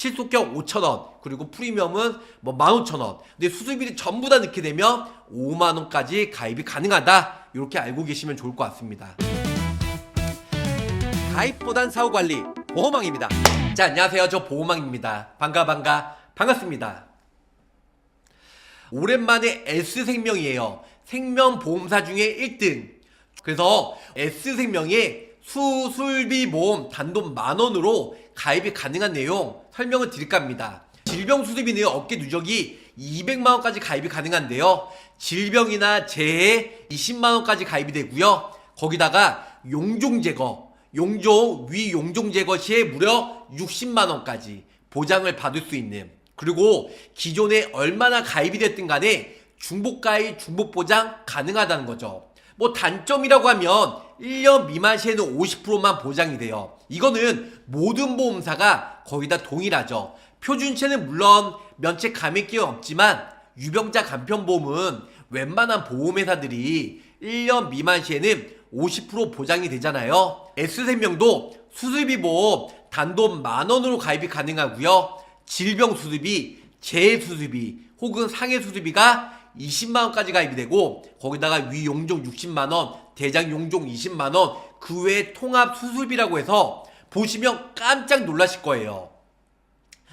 실속격 5,000원, 그리고 프리미엄은 뭐 15,000원. 근데 수수비를 전부 다 넣게 되면 5만원까지 가입이 가능하다. 이렇게 알고 계시면 좋을 것 같습니다. 가입보단 사후관리 보호망입니다. 자, 안녕하세요. 저 보호망입니다. 반갑습니다. 오랜만에 S생명이에요. 생명보험사 중에 1등. 그래서 S생명에 수술비 보험 단돈 10,000원으로 가입이 가능한 내용 설명을 드릴까 합니다. 질병 수술비는 업계 누적이 200만원까지 가입이 가능한데요. 질병이나 재해 20만원까지 가입이 되고요. 거기다가 용종 제거, 위용종 제거 시에 무려 60만원까지 보장을 받을 수 있는, 그리고 기존에 얼마나 가입이 됐든 간에 중복가입, 중복보장 가능하다는 거죠. 뭐 단점이라고 하면 1년 미만 시에는 50%만 보장이 돼요. 이거는 모든 보험사가 거의 다 동일하죠. 표준체는 물론 면책 감액기는 없지만 유병자 간편보험은 웬만한 보험회사들이 1년 미만 시에는 50% 보장이 되잖아요. S생명도 수술비 보험 단돈 10,000원으로 가입이 가능하고요. 질병 수술비, 재해 수술비 혹은 상해 수술비가 20만원까지 가입이 되고, 거기다가 위용종 60만원, 대장용종 20만원, 그 외에 통합 수술비라고 해서 보시면 깜짝 놀라실 거예요.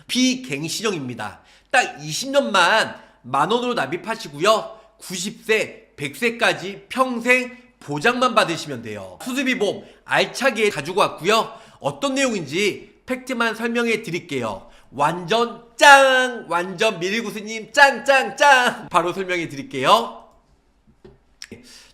비갱신형입니다. 딱 20년만 10,000원으로 납입하시고요. 90세, 100세까지 평생 보장만 받으시면 돼요. 수술비 보험 알차게 가지고 왔고요. 어떤 내용인지 팩트만 설명해 드릴게요. 완전 짱! 완전 미리구스님 짱! 바로 설명해 드릴게요.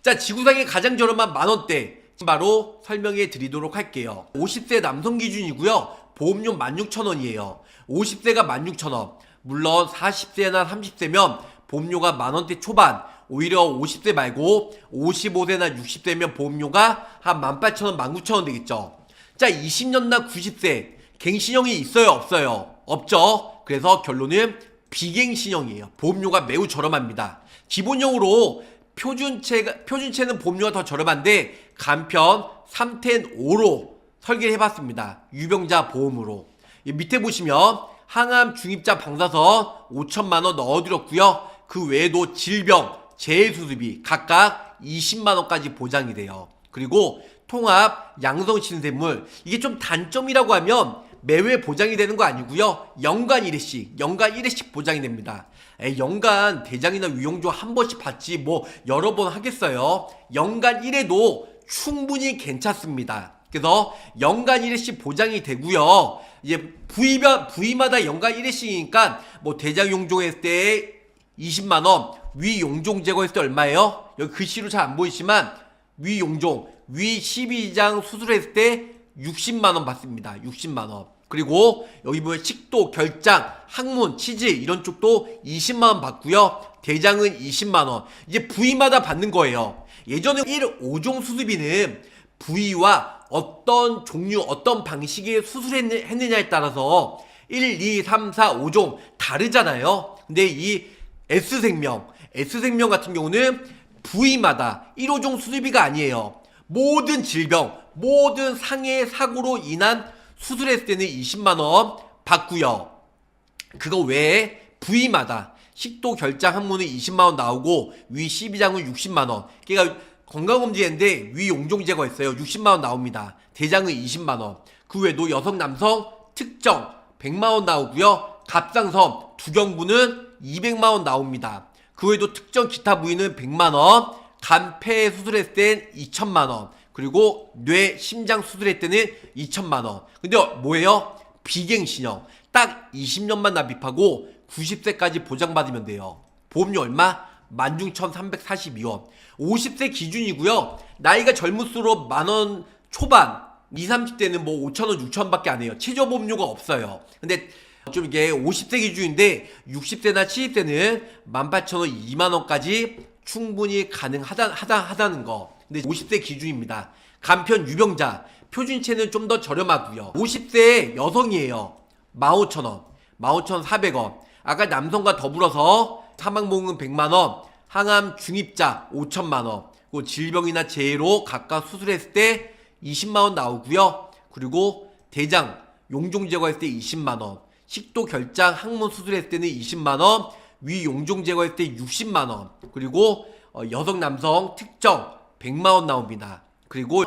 자, 지구상에 가장 저렴한 10,000원대 바로 설명해 드리도록 할게요. 50세 남성 기준이고요. 보험료 16,000원이에요. 50세가 16,000원. 물론 40세나 30세면 보험료가 10,000원대 초반, 오히려 50세 말고 55세나 60세면 보험료가 한 18,000원, 19,000원 되겠죠. 자, 20년나 90세 갱신형이 있어요, 없어요? 없죠. 그래서 결론은 비갱신형이에요. 보험료가 매우 저렴합니다. 기본형으로 표준체는 보험료가 더 저렴한데 간편 3텐 5로 설계를 해봤습니다. 유병자 보험으로. 밑에 보시면 항암 중입자 방사선 5천만원 넣어드렸고요. 그 외에도 질병, 재해수술비 각각 20만원까지 보장이 돼요. 그리고 통합 양성신생물, 이게 좀 단점이라고 하면 매회 보장이 되는 거 아니고요. 연간 1회씩 보장이 됩니다. 연간 대장이나 위용종 한 번씩 받지 뭐 여러 번 하겠어요. 연간 1회도 충분히 괜찮습니다. 그래서 연간 1회씩 보장이 되고요. 이제 부위마다 연간 1회씩이니까 뭐 대장용종 했을 때 20만원, 위용종 제거했을 때 얼마예요? 여기 글씨로 잘 안 보이지만 위용종, 위 12장 수술했을 때 60만원 받습니다. 60만원. 그리고 여기 보면 식도, 결장, 항문, 치질 이런 쪽도 20만원 받고요. 대장은 20만원. 이제 부위마다 받는 거예요. 예전에 1, 5종 수술비는 부위와 어떤 종류, 어떤 방식의 수술했느냐에 따라서 1, 2, 3, 4, 5종 다르잖아요. 근데 이 S생명 같은 경우는 부위마다 1호종 수술비가 아니에요. 모든 질병, 모든 상해 사고로 인한 수술했을 때는 20만원 받고요. 그거 외에 부위마다 식도, 결장, 항문은 20만원 나오고 위 12장은 60만원. 그러니까 건강검진인데 위 용종 제거했어요. 60만원 나옵니다. 대장은 20만원. 그 외에도 여성, 남성 특정 100만원 나오고요. 갑상선, 두경부는 200만원 나옵니다. 그 외에도 특정 기타 부위는 100만원, 간, 폐 수술했을 땐 2천만원, 그리고 뇌, 심장 수술했을 때는 2천만원. 근데 뭐예요? 비갱신형. 딱 20년만 납입하고 90세까지 보장받으면 돼요. 보험료 얼마? 16,342원. 50세 기준이고요. 나이가 젊을수록 10,000원 초반, 20, 30대는 뭐 5,000원, 6,000원밖에 안 해요. 최저보험료가 없어요. 근데 좀 이게 50세 기준인데 60세나 70세는 18,000원, 2만원까지 충분히 가능하다는 거. 근데 50세 기준입니다. 간편 유병자, 표준체는 좀 더 저렴하고요. 50세 여성이에요. 15,000원, 15,400원. 아까 남성과 더불어서 사망보험은 100만원, 항암 중입자 5천만원, 그리고 질병이나 재해로 각각 수술했을 때 20만원 나오고요. 그리고 대장, 용종 제거했을 때 20만원, 식도 결장 항문 수술했을 때는 20만원, 위 용종 제거했을 때 60만원, 그리고 여성 남성 특정 100만원 나옵니다. 그리고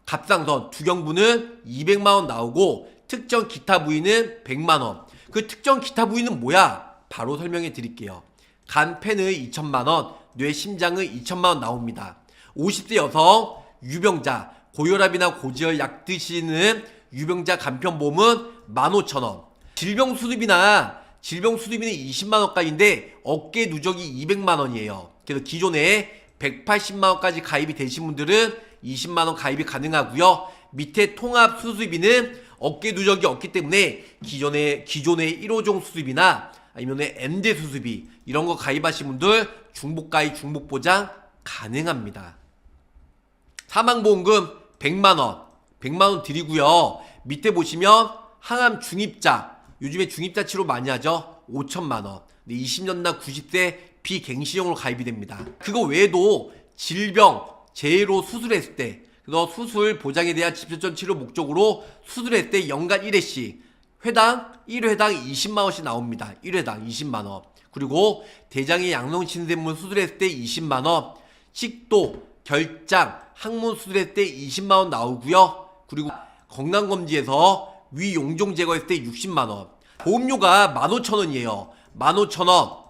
갑상선 두경부는 200만원 나오고 특정 기타 부위는 100만원. 그 특정 기타 부위는 뭐야? 바로 설명해 드릴게요. 간 펜의 2천만원, 뇌 심장의 2천만원 나옵니다. 50세 여성 유병자 고혈압이나 고지혈 약 드시는 유병자 간편보험은 15,000원. 질병 수술비는 20만원까지인데 어깨 누적이 200만원이에요. 그래서 기존에 180만원까지 가입이 되신 분들은 20만원 가입이 가능하고요. 밑에 통합 수술비는 어깨 누적이 없기 때문에 기존의 1호종 수술비나 아니면 엔대 수술비 이런 거 가입하신 분들 중복가입 중복보장 가능합니다. 사망보험금 100만원 드리고요. 밑에 보시면 항암 중입자, 요즘에 중입자 치료 많이 하죠. 5천만원. 20년 나 90세 비갱신형으로 가입이 됩니다. 그거 외에도 질병, 재해로 수술했을 때, 그래서 수술 보장에 대한 집중적 치료 목적으로 수술했을 때 연간 1회씩 회당 1회당 20만원씩 나옵니다. 1회당 20만원. 그리고 대장의 양성 신샘물 수술했을 때 20만원, 식도, 결장, 항문 수술했을 때 20만원 나오고요. 그리고 건강검진에서 위 용종 제거했을 때 60만원. 보험료가 15,000원이에요. 15,000원.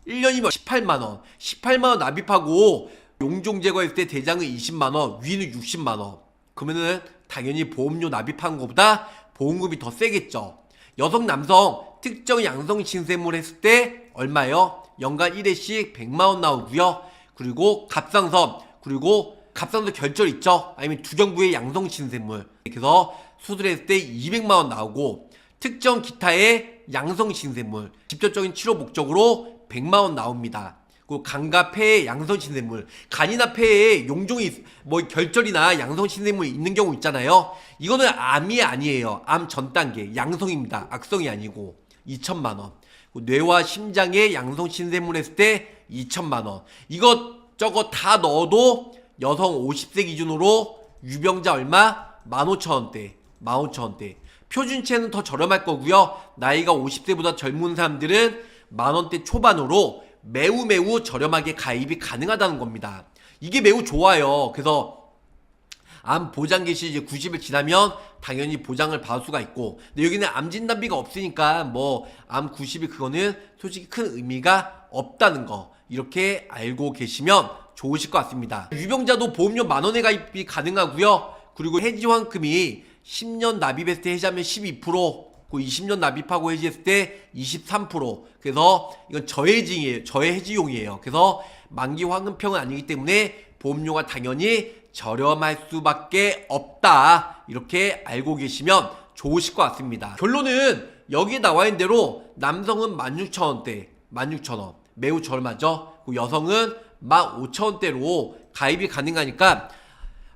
1년이면 18만원. 18만원 납입하고 용종 제거했을 때 대장은 20만원, 위는 60만원. 그러면은 당연히 보험료 납입한 것보다 보험금이 더 세겠죠. 여성, 남성 특정 양성 신샘물 했을 때 얼마요? 연간 1회씩 100만원 나오고요. 그리고 갑상선 결절 있죠? 아니면 두경부의 양성 신샘물. 그래서 수술했을 때 200만원 나오고 특정 기타의 양성 신샘물 직접적인 치료 목적으로 100만원 나옵니다. 그리고 간과 폐의 양성 신샘물, 간이나 폐에 용종이 결절이나 양성 신샘물이 있는 경우 있잖아요. 이거는 암이 아니에요. 암 전 단계 양성입니다. 악성이 아니고 2천만원. 뇌와 심장에 양성 신샘물 했을 때 2천만원. 이것저것 다 넣어도 여성 50세 기준으로 유병자 얼마? 15,000원대. 15,000원대. 표준치에는 더 저렴할 거고요. 나이가 50세보다 젊은 사람들은 만원대 초반으로 매우 저렴하게 가입이 가능하다는 겁니다. 이게 매우 좋아요. 그래서 암 보장 개시 이제 90일 지나면 당연히 보장을 받을 수가 있고, 근데 여기는 암 진단비가 없으니까 암 90일 그거는 솔직히 큰 의미가 없다는 거 이렇게 알고 계시면 좋으실 것 같습니다. 유병자도 보험료 10,000원에 가입이 가능하고요. 그리고 해지환급이 10년 납입했을 때 해지하면 12%, 그 20년 납입하고 해지했을 때 23%. 그래서 이건 저해지용이에요. 그래서 만기 환급형은 아니기 때문에 보험료가 당연히 저렴할 수밖에 없다. 이렇게 알고 계시면 좋으실 것 같습니다. 결론은 여기에 나와 있는 대로 남성은 16,000원대, 16,000원. 매우 저렴하죠. 여성은 15,000원대로 가입이 가능하니까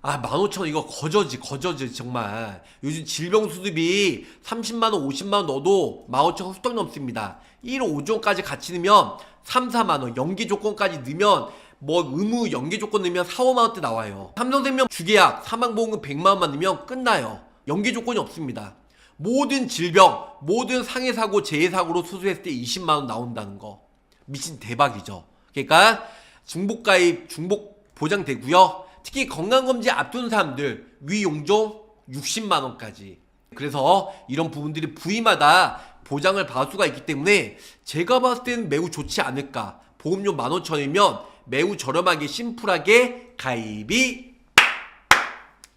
15,000원 이거 거저지 정말. 요즘 질병 수술비 30만원 50만원 넣어도 15,000원 훌쩍 넘습니다. 1호종까지 같이 넣으면 3, 4만원, 연기 조건까지 넣으면 의무 연기 조건 넣으면 4, 5만원대 나와요. 삼성생명 주계약 사망보험금 100만원만 넣으면 끝나요. 연기 조건이 없습니다. 모든 질병, 모든 상해사고, 재해사고로 수술했을 때 20만원 나온다는 거 미친 대박이죠. 그러니까 중복가입, 중복 보장되고요. 특히 건강검진 앞둔 사람들 위용종 60만원까지. 그래서 이런 부분들이 부위마다 보장을 받을 수가 있기 때문에 제가 봤을 때는 매우 좋지 않을까. 보험료 15,000원이면 매우 저렴하게 심플하게 가입이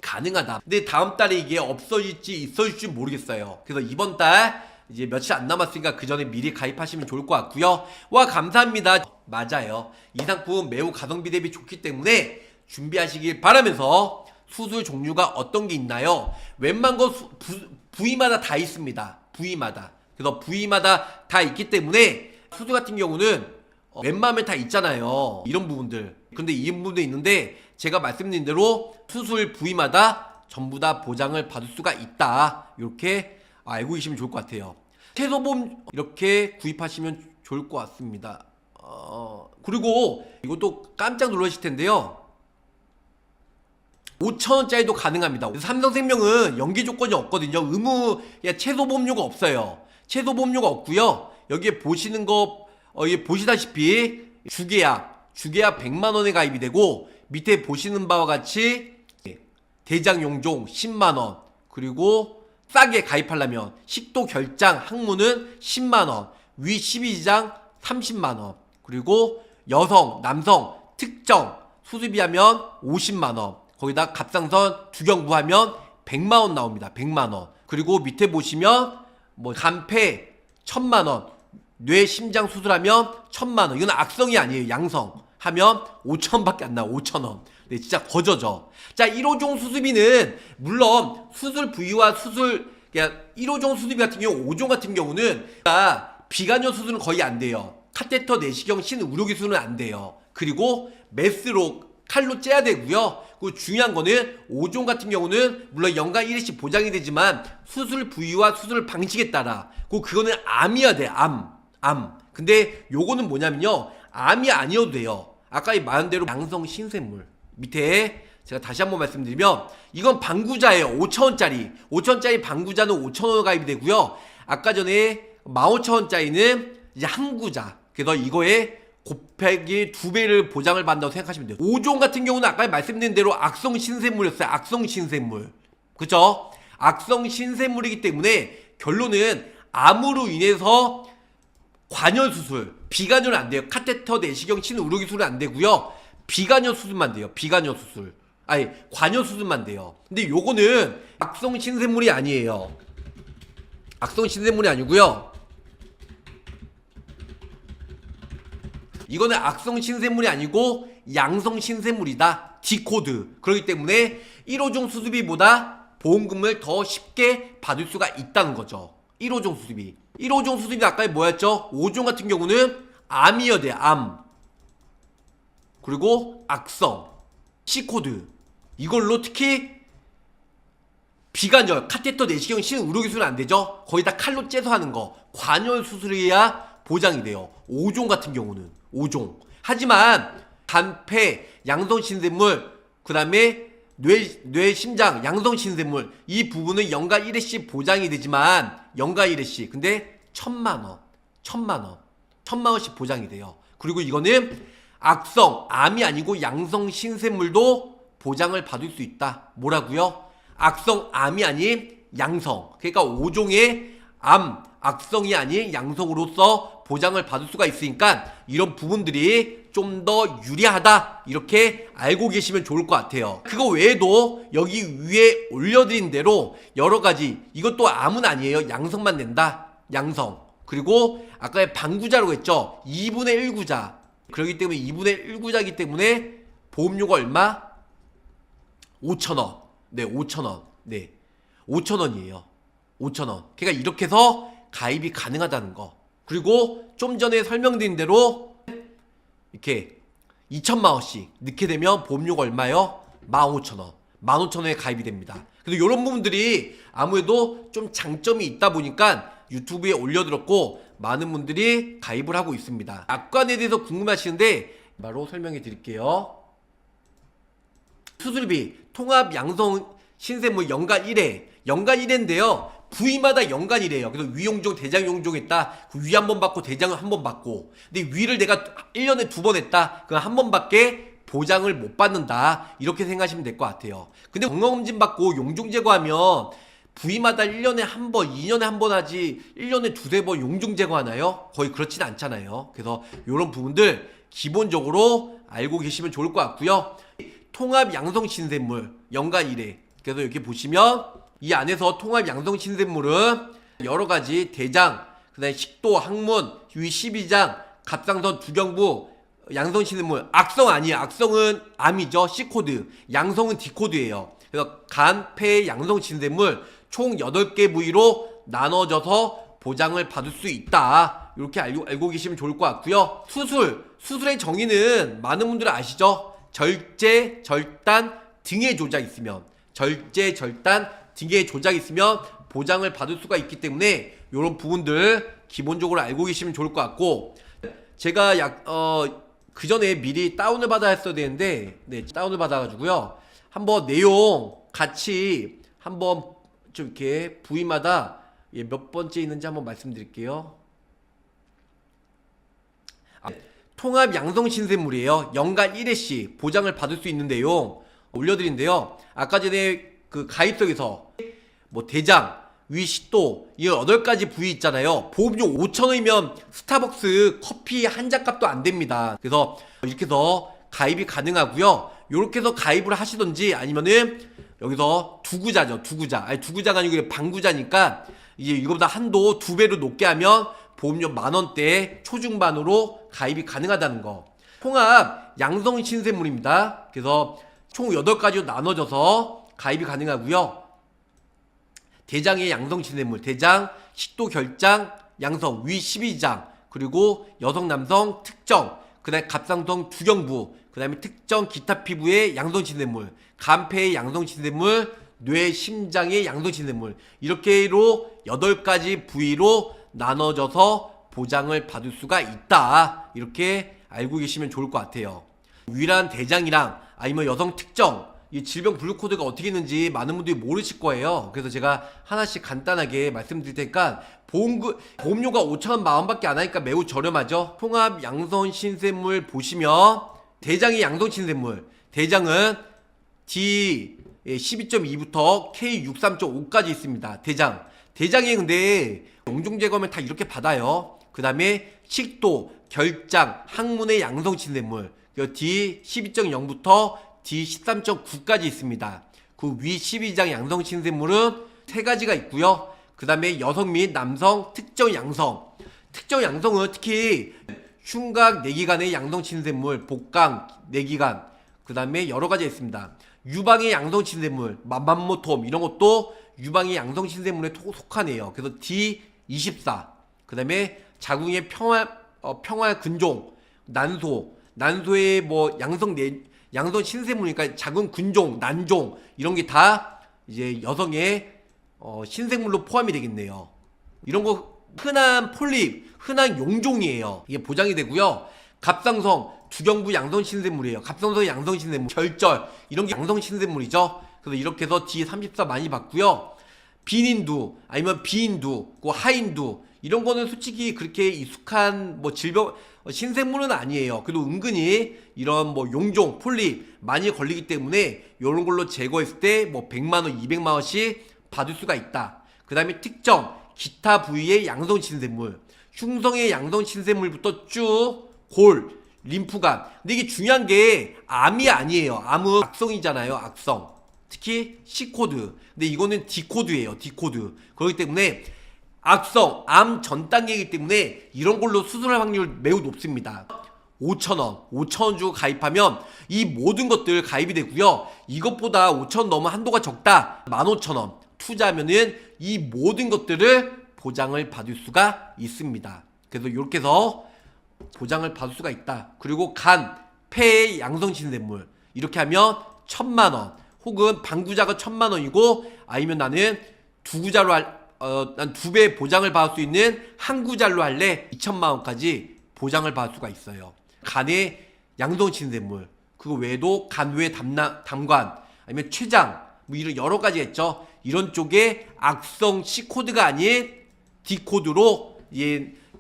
가능하다. 근데 다음 달에 이게 없어질지 있어질지 모르겠어요. 그래서 이번 달 이제 며칠 안 남았으니까 그 전에 미리 가입하시면 좋을 것 같고요. 와, 감사합니다. 맞아요. 이 상품 매우 가성비 대비 좋기 때문에 준비하시길 바라면서, 수술 종류가 어떤 게 있나요? 웬만한 거 부위마다 다 있습니다. 부위마다. 그래서 부위마다 다 있기 때문에 수술 같은 경우는 웬만하면 다 있잖아요. 이런 부분들. 근데 이 부분도 있는데 제가 말씀드린 대로 수술 부위마다 전부 다 보장을 받을 수가 있다. 이렇게 알고 계시면 좋을 것 같아요. 최소보험 이렇게 구입하시면 좋을 것 같습니다. 그리고 이것도 깜짝 놀라실 텐데요. 5,000원짜리도 가능합니다. 삼성생명은 연기 조건이 없거든요. 최소보험료가 없어요. 최소 보험료가 없고요. 여기에 보시는 거 여기 보시다시피 주계약 100만원에 가입이 되고, 밑에 보시는 바와 같이 대장 용종 10만원, 그리고 싸게 가입하려면 식도 결장 항문은 10만원, 위 12지장 30만원, 그리고 여성 남성 특정 수술비 하면 50만원, 거기다 갑상선 두경부 하면 100만원 나옵니다. 100만원. 그리고 밑에 보시면 뭐 간폐 1000만원, 뇌 심장 수술하면 1000만원. 이건 악성이 아니에요. 양성 하면 5천원밖에 안 나와. 5천원. 네, 진짜 거저죠. 자, 1호종 수술비는 물론 수술 부위와 수술, 그러니까 1호종 수술비 같은 경우, 5종 같은 경우는 비관여 수술은 거의 안 돼요. 카테터 내시경 신의료기술은 안 돼요. 그리고 메스로 칼로 째야 되고요. 그리고 중요한 거는 5종 같은 경우는 물론 연간 1회씩 보장이 되지만 수술 부위와 수술 방식에 따라 그거는 암이어야 돼. 암. 근데 요거는 뭐냐면요, 암이 아니어도 돼요. 아까 말한 대로 양성 신생물. 밑에 제가 다시 한번 말씀드리면 이건 방구자예요. 5천원짜리 방구자는 5천원 가입이 되고요. 아까 전에 15,000원짜리는 이제 항구자. 그래서 이거에 곱하기 2배를 보장을 받는다고 생각하시면 돼요. 5종 같은 경우는 아까 말씀드린 대로 악성 신생물이었어요. 악성 신생물. 그쵸? 악성 신생물이기 때문에 결론은 암으로 인해서 관여 수술, 비관여는 안 돼요. 카테터 내시경 신의료기술은 안 되고요. 비관여 수술만 돼요. 비관여 수술. 아니, 관여 수술만 돼요. 근데 요거는 악성 신생물이 아니에요. 악성 신생물이 아니고요. 이거는 악성 신생물이 아니고 양성 신생물이다. D코드. 그렇기 때문에 1호종 수술비보다 보험금을 더 쉽게 받을 수가 있다는 거죠. 1호종 수술비. 1호종 수술비 아까 뭐였죠? 5종 같은 경우는 암이어야 돼. 암. 그리고 악성 C코드. 이걸로 특히 비관절, 카테터 내시경 신의료기술은 안 되죠. 거의 다 칼로 째서 하는 거. 관절 수술이야 보장이 돼요. 5종 같은 경우는 5종. 하지만 간폐, 양성신생물, 그 다음에 뇌, 심장, 양성신생물, 이 부분은 연간 1회씩 보장이 되지만 연간 1회씩. 근데 1000만원씩 보장이 돼요. 그리고 이거는 악성, 암이 아니고 양성신생물도 보장을 받을 수 있다. 뭐라고요? 악성, 암이 아닌 양성. 그러니까 5종의 암, 악성이 아닌 양성으로서 보장을 받을 수가 있으니까 이런 부분들이 좀 더 유리하다, 이렇게 알고 계시면 좋을 것 같아요. 그거 외에도 여기 위에 올려드린 대로 여러가지, 이것도 암은 아니에요. 양성만 낸다. 양성. 그리고 아까 방구자라고 했죠. 2분의 1 구자. 그렇기 때문에 2분의 1 구자이기 때문에 보험료가 얼마? 5천원. 네, 5천원. 네, 5천원이에요. 5천원. 그러니까 이렇게 해서 가입이 가능하다는 거. 그리고 좀 전에 설명드린 대로 이렇게 2천만원씩 넣게 되면 보험료가 얼마요? 15,000원. 15,000원에 가입이 됩니다. 그래서 이런 부분들이 아무래도 좀 장점이 있다 보니까 유튜브에 올려드렸고 많은 분들이 가입을 하고 있습니다. 약관에 대해서 궁금하시는데 바로 설명해 드릴게요. 수술비 통합 양성 신생물 연간 1회. 연간 1회인데요. 부위마다 연간 1회예요. 그래서 위용종, 대장용종 했다. 그 위 한 번 받고 대장을 한 번 받고. 근데 위를 내가 1년에 2번 했다. 그럼 한 번밖에 보장을 못 받는다. 이렇게 생각하시면 될 것 같아요. 근데 건강검진 받고 용종 제거하면 부위마다 1년에 한 번, 2년에 한 번 하지 1년에 두세 번 용종 제거하나요? 거의 그렇진 않잖아요. 그래서 이런 부분들 기본적으로 알고 계시면 좋을 것 같고요. 통합 양성 신생물 연간 1회. 그래서 이렇게 보시면 이 안에서 통합 양성 신생물은 여러가지 대장, 그 다음에 식도, 항문, 위 12장, 갑상선, 두경부, 양성 신생물. 악성 아니에요. 악성은 암이죠. C코드. 양성은 D코드예요. 그래서 간, 폐, 양성 신생물 총 8개 부위로 나눠져서 보장을 받을 수 있다. 이렇게 알고 계시면 좋을 것 같고요. 수술의 정의는 많은 분들은 아시죠? 절제, 절단, 등의 조작 있으면, 절제, 절단, 등의 조작 있으면 보장을 받을 수가 있기 때문에 이런 부분들 기본적으로 알고 계시면 좋을 것 같고, 제가 그 전에 미리 다운을 받아야 했어야 되는데, 네, 다운을 받아가지고요. 한번 내용 같이 한번 좀 이렇게 부위마다 예, 몇 번째 있는지 한번 말씀드릴게요. 통합 양성 신생물이에요. 연간 1회씩 보장을 받을 수 있는데요. 올려드린데요. 아까 전에 그 가입석에서 뭐 대장, 위, 식도 이 8가지 부위 있잖아요. 보험료 5,000원이면 스타벅스 커피 한 잔 값도 안 됩니다. 그래서 이렇게 해서 가입이 가능하고요. 이렇게 해서 가입을 하시던지 아니면은 여기서 두구자죠. 두구자. 아니 두구자가 아니고 방구자니까 이제 이거보다 한도 2배로 높게 하면 보험료 10,000원대 초중반으로 가입이 가능하다는 거. 통합 양성 신생물입니다. 그래서 총 8가지로 나눠져서 가입이 가능하고요. 대장의 양성 신생물, 대장, 식도, 결장, 양성, 위 12장, 그리고 여성, 남성, 특정, 그 다음에 갑상선 두경부, 그 다음에 특정 기타 피부의 양성 신생물, 간폐의 양성 신생물, 뇌, 심장의 양성 신생물, 이렇게로 8가지 부위로 나눠져서 보장을 받을 수가 있다. 이렇게 알고 계시면 좋을 것 같아요. 위란 대장이랑 아니면 여성 특정, 이 질병 분류 코드가 어떻게 있는지 많은 분들이 모르실 거예요. 그래서 제가 하나씩 간단하게 말씀드릴 테니까 보험료가 5,000원 만원밖에 안 하니까 매우 저렴하죠. 통합 양성 신생물 보시면 대장의 양성 신생물, 대장은 D12.2부터 K63.5까지 있습니다. 대장에 근데 용종 제거하면 다 이렇게 받아요. 그 다음에 식도, 결장, 항문의 양성 신생물 D12.0부터 D13.9까지 있습니다. 그 위 12장 양성 신생물은 3가지가 있고요. 그 다음에 여성 및 남성 특정 양성. 특정 양성은 특히 흉곽 내기관의 양성 신생물, 복강 내기관, 그 다음에 여러가지 있습니다. 유방의 양성 신생물, 맘모톰 이런 것도 유방의 양성 신생물에 속하네요. 그래서 D24. 그 다음에 자궁의 평화 근종, 난소의 뭐 양성 신생물이니까 자궁 근종, 난종 이런 게 다 이제 여성의 신생물로 포함이 되겠네요. 이런 거 흔한 폴립, 흔한 용종이에요. 이게 보장이 되고요. 갑상선, 두경부 양성 신생물이에요. 갑상선 양성 신생물, 결절 이런 게 양성 신생물이죠. 그래서 이렇게 해서 D34 많이 받고요. 비인두 아니면 비인두, 하인두 이런 거는 솔직히 그렇게 익숙한 뭐 질병 신생물은 아니에요. 그래도 은근히 이런 뭐 용종, 폴립 많이 걸리기 때문에 이런 걸로 제거했을 때 뭐 100만원, 200만원씩 받을 수가 있다. 그 다음에 특정 기타 부위의 양성 신생물, 흉성의 양성 신생물부터 쭉 림프관. 근데 이게 중요한 게 암이 아니에요. 암은 악성이잖아요. 악성. 특히 C코드. 근데 이거는 D코드예요. D코드. 그렇기 때문에 악성, 암 전 단계이기 때문에 이런 걸로 수술할 확률 매우 높습니다. 5,000원 주고 가입하면 이 모든 것들 가입이 되고요. 이것보다 5,000원 너무 한도가 적다. 15,000원 투자하면은 이 모든 것들을 보장을 받을 수가 있습니다. 그래서 이렇게 해서 보장을 받을 수가 있다. 그리고 간, 폐의 양성 신생물 이렇게 하면 1,000만원 혹은 방구자가 1,000만원이고 아니면 나는 두구자로 난 2배 보장을 받을 수 있는 한구자로 할래 2,000만원까지 보장을 받을 수가 있어요. 간의 양성 신생물 그거 외에도 간외 담관 아니면 췌장 뭐 이런 여러 가지 있죠. 이런 쪽에 악성 C코드가 아닌 D코드로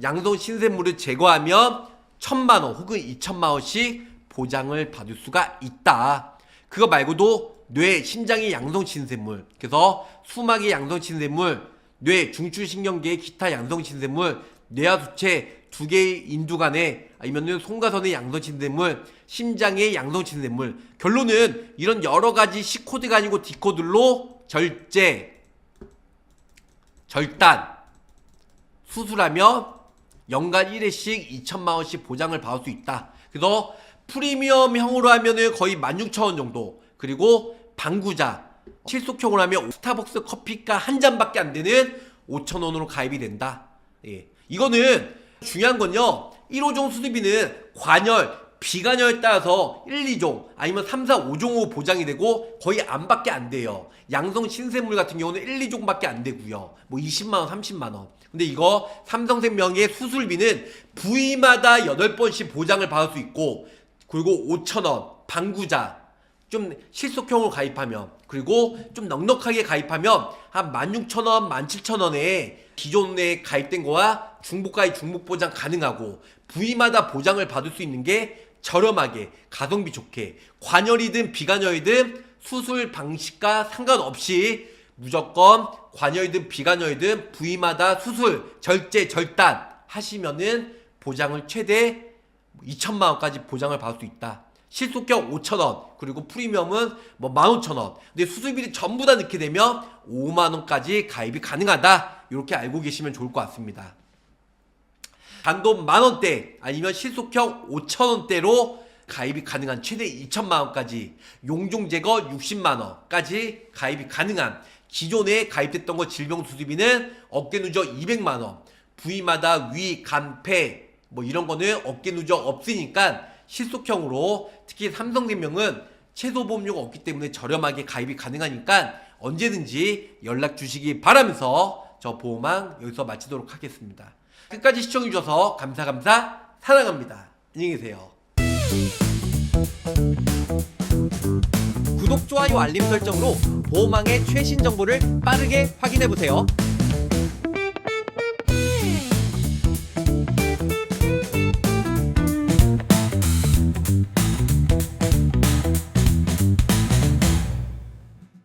양성 신생물을 제거하면 1,000만원 혹은 2,000만원씩 보장을 받을 수가 있다. 그거 말고도 뇌, 심장의 양성 신생물 그래서 수막의 양성 신생물 뇌, 중추신경계의 기타 양성 신생물 뇌하 수체 2개의 인두간에 아니면은 송가선의 양성 신생물 심장의 양성 신생물 결론은 이런 여러가지 C코드가 아니고 D코드로 절단 수술하면 연간 1회씩 2,000만원씩 보장을 받을 수 있다. 그래서 프리미엄형으로 하면은 거의 16,000원 정도 그리고 방구자 실속형으로 하면 스타벅스 커피가 한 잔밖에 안 되는 5,000원으로 가입이 된다. 예. 이거는 중요한 건요. 1호종 수술비는 관열, 비관열에 따라서 1, 2종 아니면 3, 4, 5종으로 보장이 되고 거의 안밖에 안 돼요. 양성 신생물 같은 경우는 1, 2종밖에 안 되고요. 뭐 20만원, 30만원. 근데 이거 삼성생명의 수술비는 부위마다 8번씩 보장을 받을 수 있고 그리고 5,000원 방구자 좀 실속형으로 가입하면 그리고 좀 넉넉하게 가입하면 한 16,000원, 17,000원에 기존에 가입된 거와 중복가입 중복보장 가능하고 부위마다 보장을 받을 수 있는 게 저렴하게 가성비 좋게 관열이든 비관열이든 수술 방식과 상관없이 무조건 관열이든 비관열이든 부위마다 수술 절제 절단 하시면은 보장을 최대 2천만 원까지 보장을 받을 수 있다. 실속격 5,000원 그리고 프리미엄은 뭐 15,000원. 근데 수술비를 전부 다 넣게 되면 5만 원까지 가입이 가능하다. 이렇게 알고 계시면 좋을 것 같습니다. 단돈 만원대 아니면 실속형 5,000원대로 가입이 가능한 최대 2천만 원까지 용종 제거 60만 원까지 가입이 가능한 기존에 가입됐던 거 질병 수술비는 어깨 누적 200만 원 부위마다 위, 간, 폐 뭐 이런 거는 어깨 누적 없으니까 실속형으로 특히 삼성생명은 최소 보험료가 없기 때문에 저렴하게 가입이 가능하니까 언제든지 연락 주시기 바라면서 저 보험왕 여기서 마치도록 하겠습니다. 끝까지 시청해주셔서 감사 사랑합니다. 안녕히 계세요. 구독, 좋아요, 알림 설정으로 보험왕의 최신 정보를 빠르게 확인해보세요.